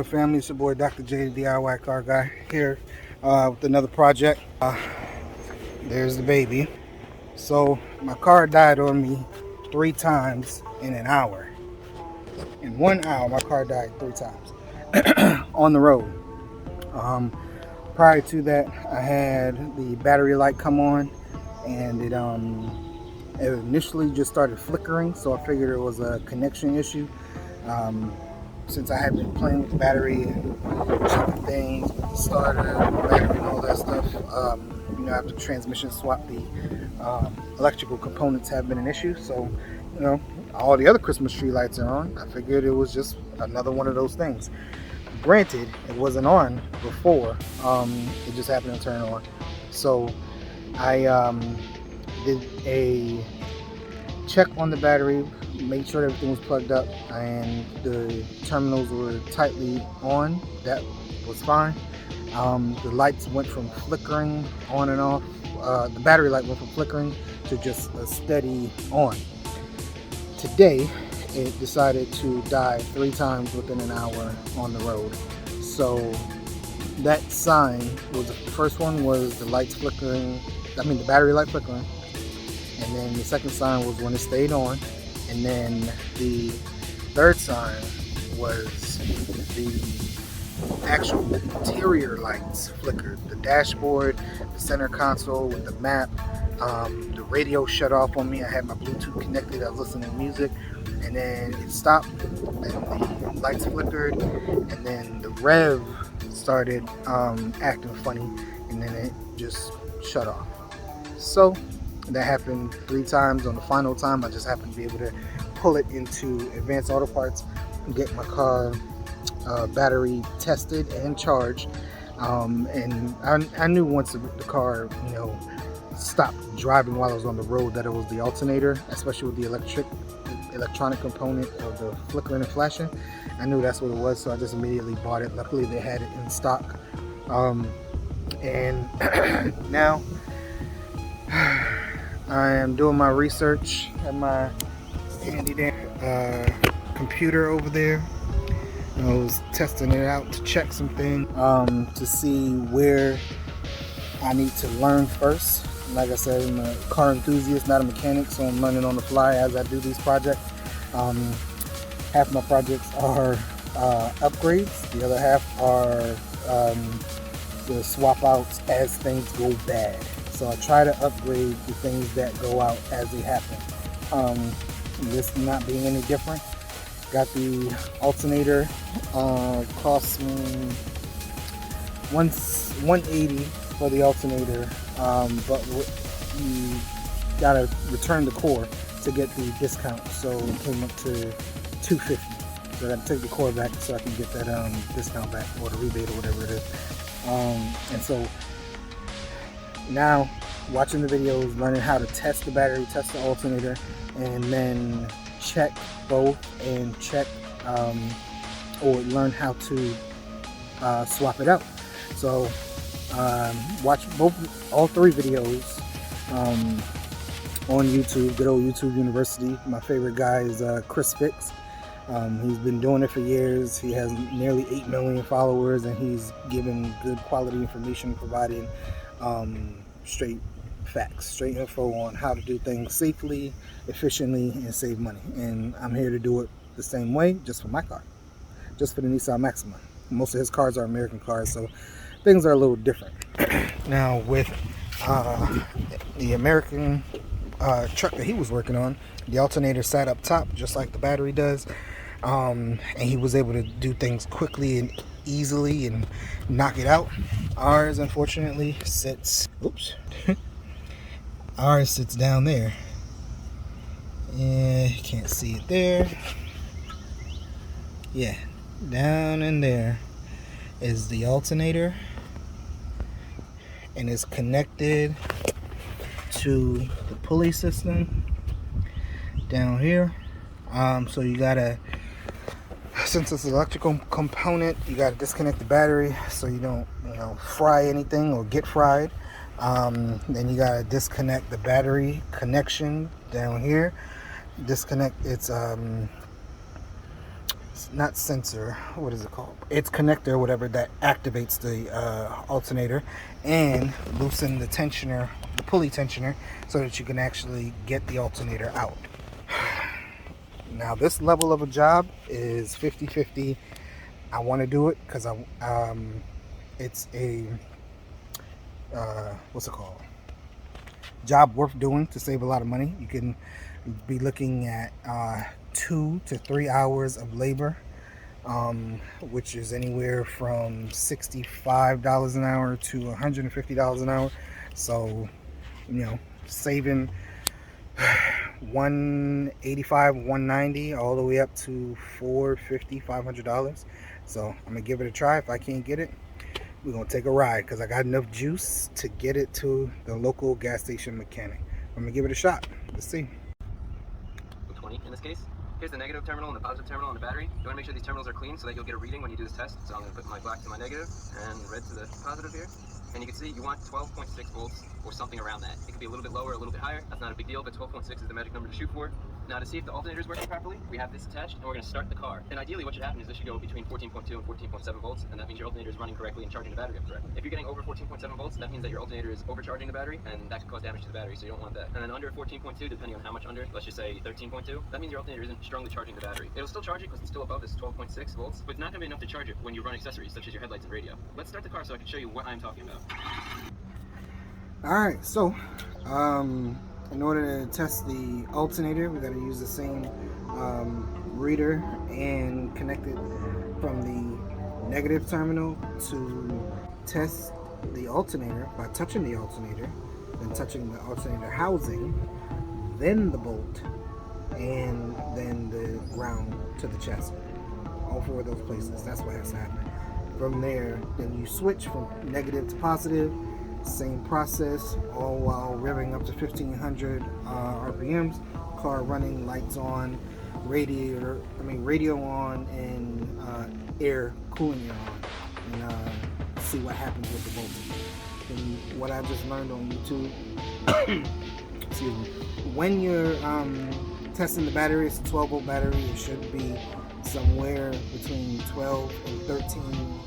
family? It's your boy Dr. J, the DIY car guy, here with another project. There's the baby. So my car died on me 3 times in an hour. In 1 hour, my car died 3 times on the road. Prior to that, I had the battery light come on, and it initially just started flickering, so I figured it was a connection issue. Since I had been playing with the battery and checking things, with the starter, the battery, and all that stuff, after transmission swap, the electrical components have been an issue. So, all the other Christmas tree lights are on. I figured it was just another one of those things. Granted, it wasn't on before. It just happened to turn on. So I did a check on the battery, made sure everything was plugged up and the terminals were tightly on. That was fine. The lights went from flickering on and off. The battery light went from flickering to just a steady on. Today, it decided to die 3 times within an hour on the road. So that sign was, the first one was the lights flickering, the battery light flickering. And then the second sign was when it stayed on. And then the third sign was the actual interior lights flickered. The dashboard, the center console with the map, the radio shut off on me. I had my Bluetooth connected, I was listening to music, and then it stopped, and the lights flickered, and then the rev started acting funny, and then it just shut off. So that happened 3 times. On the final time, I just happened to be able to pull it into Advanced Auto Parts and get my car battery tested and charged. And I knew once the car, stopped driving while I was on the road, that it was the alternator, especially with the electronic component of the flickering and flashing. I knew that's what it was, so I just immediately bought it. Luckily, they had it in stock. And now I am doing my research at my handy dandy computer over there. I was testing it out to check some things, to see where I need to learn first. Like I said, I'm a car enthusiast, not a mechanic, so I'm learning on the fly as I do these projects. Half my projects are upgrades, the other half are the swap outs as things go bad. So I try to upgrade the things that go out as they happen. This not being any different. Got the alternator, cost me $180 for the alternator, but you gotta return the core to get the discount, so it came up to $250. So I gotta take the core back so I can get that discount back, or the rebate, or whatever it is. And so now, watching the videos, learning how to test the battery, test the alternator, and then check both, and check or learn how to swap it out. So watch all 3 videos on YouTube, good old YouTube University. My favorite guy is Chris Fix. He's been doing it for years. He has nearly 8 million followers, and he's giving good quality information, providing straight facts, straight info on how to do things safely, efficiently, and save money. And I'm here to do it the same way, just for my car, just for the Nissan Maxima. Most of his cars are American cars, so things are a little different. Now with the American truck that he was working on, the alternator sat up top just like the battery does, and he was able to do things quickly and easily and knock it out. Ours unfortunately sits ours sits down there. Yeah, you can't see it there. Yeah, down in there is the alternator, and it's connected to the pulley system down here. So you gotta, since it's an electrical component, you gotta disconnect the battery so you don't fry anything or get fried. Then you gotta disconnect the battery connection down here, disconnect its not sensor, what is it called? It's connector, whatever, that activates the alternator and loosen the tensioner, the pulley tensioner, so that you can actually get the alternator out. Now this level of a job is 50-50. I want to do it because it's a what's it called? Job worth doing to save a lot of money. You can be looking at 2 to 3 hours of labor, which is anywhere from $65 an hour to $150 an hour. So, you know, saving $185, $190 all the way up to $450, $500. So I'm gonna give it a try. If I can't get it, we're gonna take a ride, because I got enough juice to get it to the local gas station mechanic. I'm gonna give it a shot. Let's see. 20 in this case. Here's the negative terminal and the positive terminal on the battery. You want to make sure these terminals are clean so that you'll get a reading when you do this test. So I'm going to put my black to my negative and red to the positive here. And you can see you want 12.6 volts or something around that. It could be a little bit lower, a little bit higher. That's not a big deal, but 12.6 is the magic number to shoot for. Now to see if the alternator is working properly, we have this attached and we're going to start the car. And ideally what should happen is this should go between 14.2 and 14.7 volts, and that means your alternator is running correctly and charging the battery up correctly. If you're getting over 14.7 volts, that means that your alternator is overcharging the battery, and that could cause damage to the battery, so you don't want that. And then under 14.2, depending on how much under, let's just say 13.2, that means your alternator isn't strongly charging the battery. It'll still charge it because it's still above this 12.6 volts, but it's not going to be enough to charge it when you run accessories such as your headlights and radio. Let's start the car so I can show you what I'm talking about. Alright, so in order to test the alternator, we got to use the same reader and connect it from the negative terminal to test the alternator by touching the alternator, then touching the alternator housing, then the bolt, and then the ground to the chassis. All 4 of those places. That's what has to happen. From there, then you switch from negative to positive. Same process, all while revving up to 1500 RPMs. Car running, lights on, radio on, and air cooling air on, and see what happens with the voltage. And what I just learned on YouTube, excuse me, when you're testing the battery, it's a 12 volt battery. It should be somewhere between 12 and 13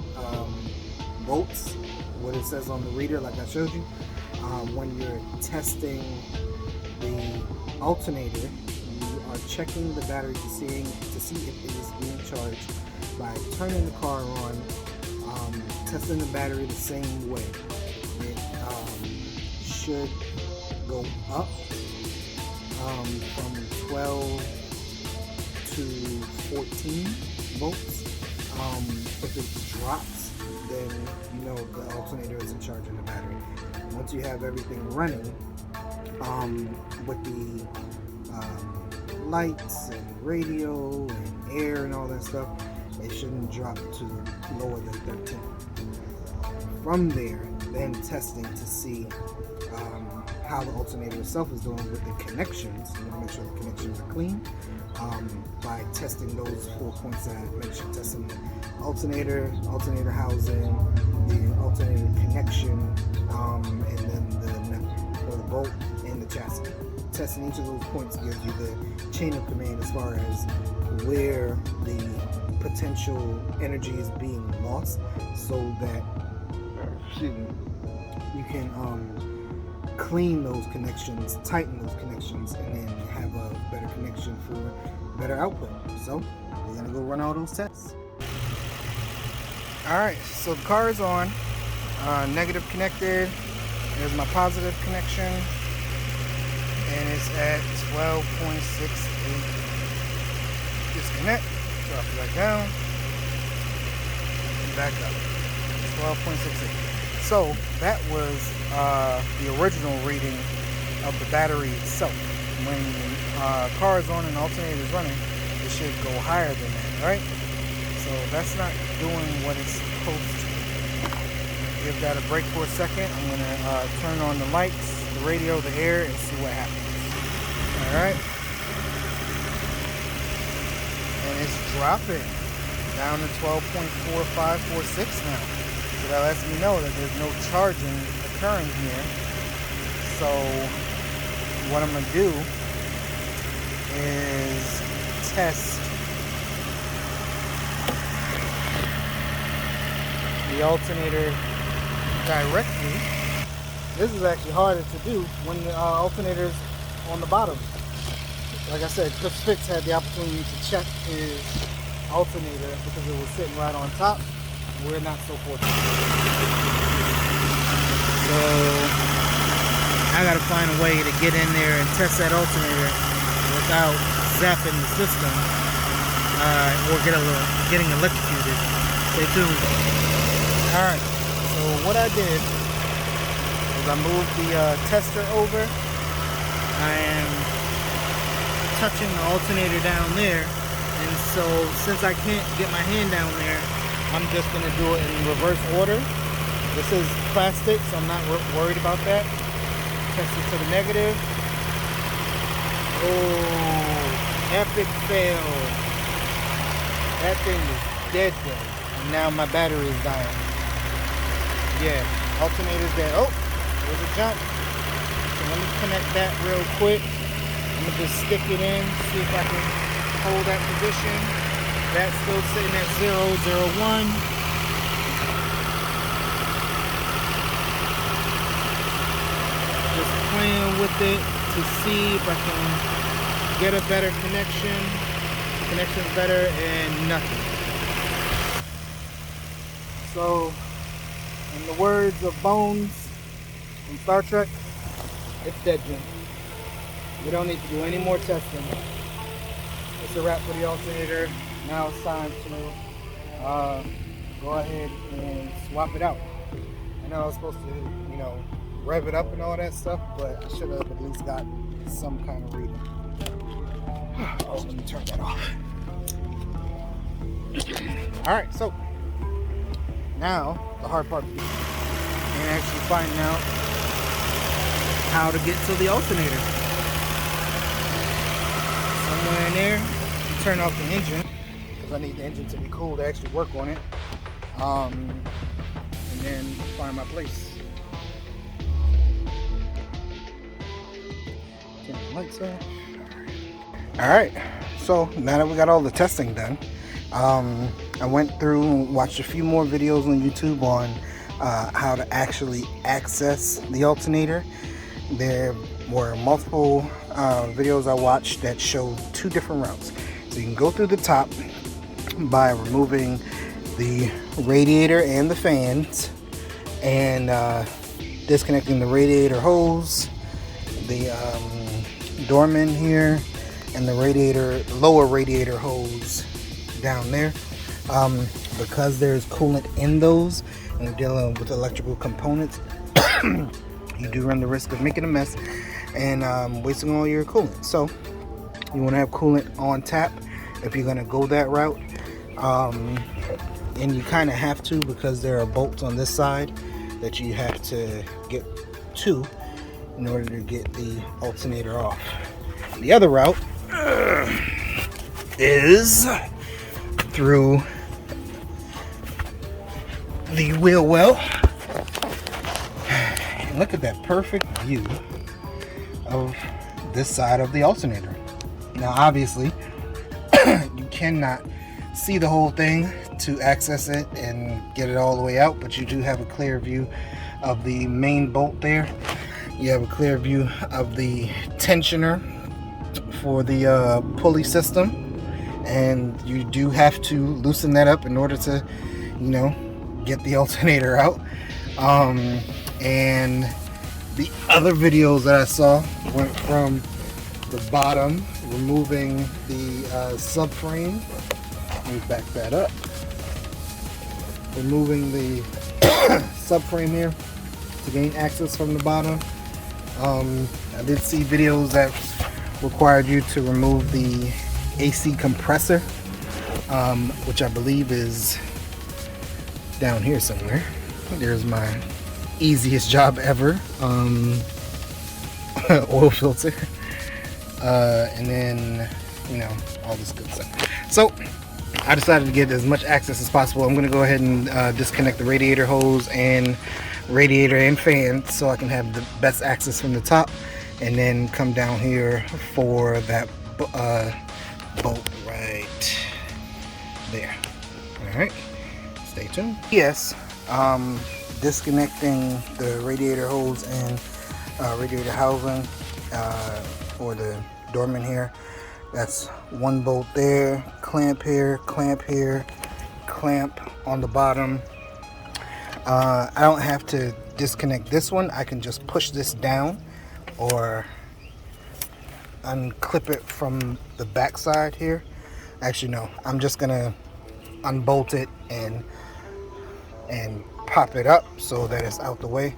volts. What it says on the reader, like I showed you. When you're testing the alternator, you are checking the battery to see if it is being charged by turning the car on, testing the battery the same way. It should go up from 12 to 14 volts. If it drops, then you know the alternator isn't charging the battery. Once you have everything running, with the lights and radio and air and all that stuff, it shouldn't drop to lower than 13. From there, then testing to see how the alternator itself is doing with the connections. You want to make sure the connections are clean by testing those 4 points that I mentioned. Testing the alternator housing, the alternator connection, and then the bolt and the chassis. Testing each of those points gives you the chain of command as far as where the potential energy is being lost, so that you can clean those connections, tighten those connections, and then have a better connection for better output. So we're gonna go run all those tests. Alright, so the car is on, negative connected. There's my positive connection, and it's at 12.68. Disconnect, drop it back down, and back up. 12.68. So that was the original reading of the battery itself. When the car is on and the alternator is running, it should go higher than that, right? So that's not doing what it's supposed to. Give that a break for a second. I'm going to turn on the lights, the radio, the air, and see what happens. Alright. And it's dropping down to 12.4546 now. So that lets me know that there's no charging occurring here. So what I'm going to do is test the alternator directly. This is actually harder to do when the alternator's on the bottom. Like I said, Chris Fix had the opportunity to check his alternator because it was sitting right on top. We're not so fortunate. So I gotta find a way to get in there and test that alternator without zapping the system or getting electrocuted. Stay tuned. Alright, so what I did is I moved the tester over. I am touching the alternator down there, and so since I can't get my hand down there, I'm just going to do it in reverse order. This is plastic, so I'm not worried about that. Test it to the negative. Oh, epic fail. That thing is dead. And now my battery is dying. Yeah, alternator's dead. Oh, there's a jump. So let me connect that real quick. I'm going to just stick it in, see if I can hold that position. That's still sitting at 0, 0, 1. Just playing with it to see if I can get a better connection. Connection's better and nothing. So, in the words of Bones from Star Trek, it's dead, Jim. We don't need to do any more testing. It's a wrap for the alternator. Now it's time to go ahead and swap it out. I know I was supposed to, rev it up and all that stuff, but I should have at least got some kind of reading. Oh, let me turn that off. Alright, so now the hard part begins. And actually finding out how to get to the alternator. Somewhere in there, turn off the engine because I need the engine to be cool to actually work on it. And then find my place. Turn the lights off. Alright, so now that we got all the testing done, I went through and watched a few more videos on YouTube on how to actually access the alternator. There were multiple videos I watched that showed two different routes. So you can go through the top by removing the radiator and the fans and disconnecting the radiator hose, the doorman here, and the lower radiator hose down there. Because there's coolant in those and we're dealing with electrical components, you do run the risk of making a mess and wasting all your coolant. So you want to have coolant on tap if you're going to go that route, and you kind of have to because there are bolts on this side that you have to get to in order to get the alternator off. The other route is through the wheel well. And look at that perfect view of this side of the alternator. Now obviously you cannot see the whole thing to access it and get it all the way out, but you do have a clear view of the main bolt there. You have a clear view of the tensioner for the pulley system, and you do have to loosen that up in order to get the alternator out. And the other videos that I saw went from the bottom, removing the subframe. Let me back that up. Removing the subframe here to gain access from the bottom. I did see videos that required you to remove the AC compressor, which I believe is down here somewhere. There's my easiest job ever. Oil filter, and then all this good stuff. So I decided to get as much access as possible. I'm going to go ahead and disconnect the radiator hose and radiator and fan so I can have the best access from the top, and then come down here for that bolt right there. Alright, stay tuned. Yes, Disconnecting the radiator hose and radiator housing for the doorman here. That's one bolt there, clamp here, clamp on the bottom. I don't have to disconnect this one. I can just push this down or unclip it from the back side here. Actually no, I'm just gonna unbolt it and pop it up so that it's out the way.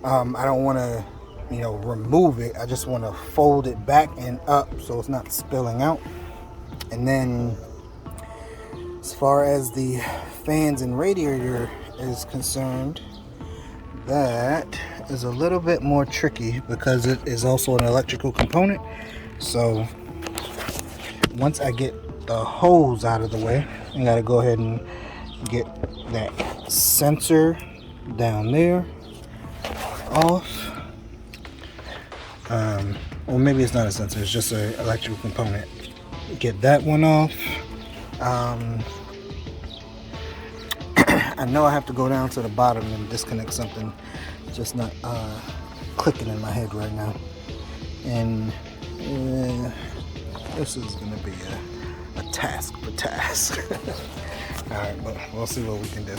I don't want to remove it. I just want to fold it back and up so it's not spilling out. And then as far as the fans and radiator is concerned, that is a little bit more tricky because it is also an electrical component. So once I get the hose out of the way, I gotta go ahead and get that sensor down there off. Or maybe it's not a sensor, it's just an electrical component. Get that one off. I know I have to go down to the bottom and disconnect something. It's just not clicking in my head right now. And this is going to be a task for task. Alright, but we'll see what we can do.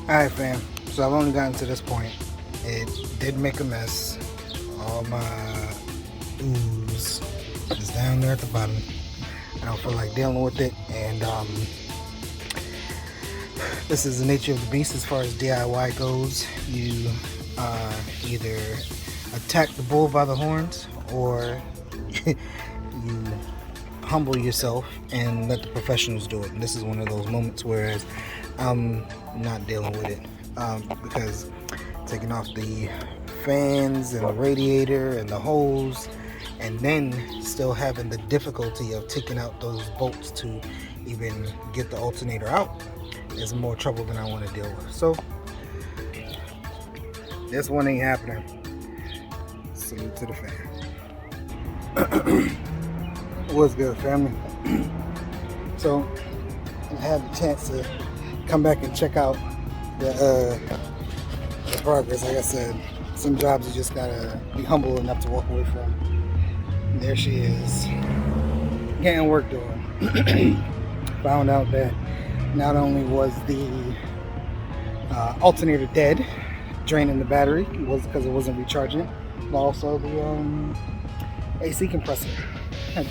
Alright fam, so I've only gotten to this point. It did make a mess. All my ooze is down there at the bottom. I don't feel like dealing with it, and this is the nature of the beast as far as DIY goes. You either attack the bull by the horns, or you humble yourself and let the professionals do it. And this is one of those moments where I'm not dealing with it because taking off the fans and the radiator and the hose, and then still having the difficulty of taking out those bolts to even get the alternator out is more trouble than I want to deal with. So this one ain't happening. Salute to the fan. What's good, family? So I had the chance to come back and check out the progress. Like I said, some jobs you just gotta be humble enough to walk away from. And there she is, getting work done. Found out that not only was the alternator dead, draining the battery, was because it wasn't recharging, but also the AC compressor had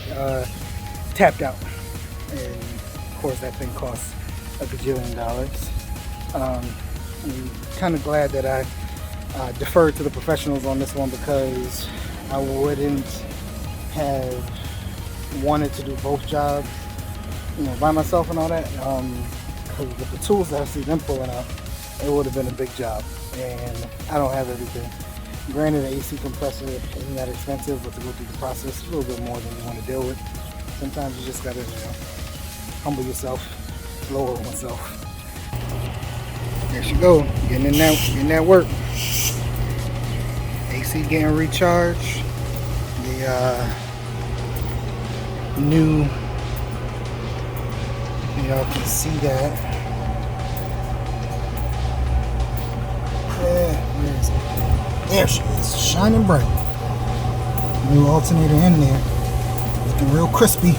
tapped out, and of course that thing costs a gajillion dollars. I'm kind of glad that I deferred to the professionals on this one, because I wouldn't have wanted to do both jobs, by myself and all that. Because with the tools that I see them pulling out, it would have been a big job, and I don't have everything. Granted, the AC compressor isn't that expensive, but to go through the process is a little bit more than you want to deal with. Sometimes you just gotta, humble yourself, lower oneself. There she go, getting that work. AC getting recharged. The new, y'all can see that. Where is it? There she is, shining bright. New alternator in there, looking real crispy.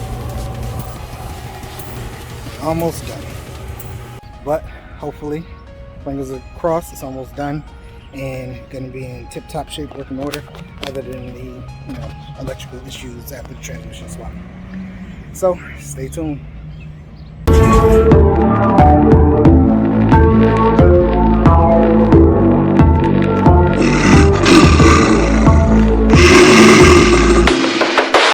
Almost done, but hopefully, fingers are crossed, it's almost done and going to be in tip-top shape, working order, other than the electrical issues after the transmission swap. So stay tuned.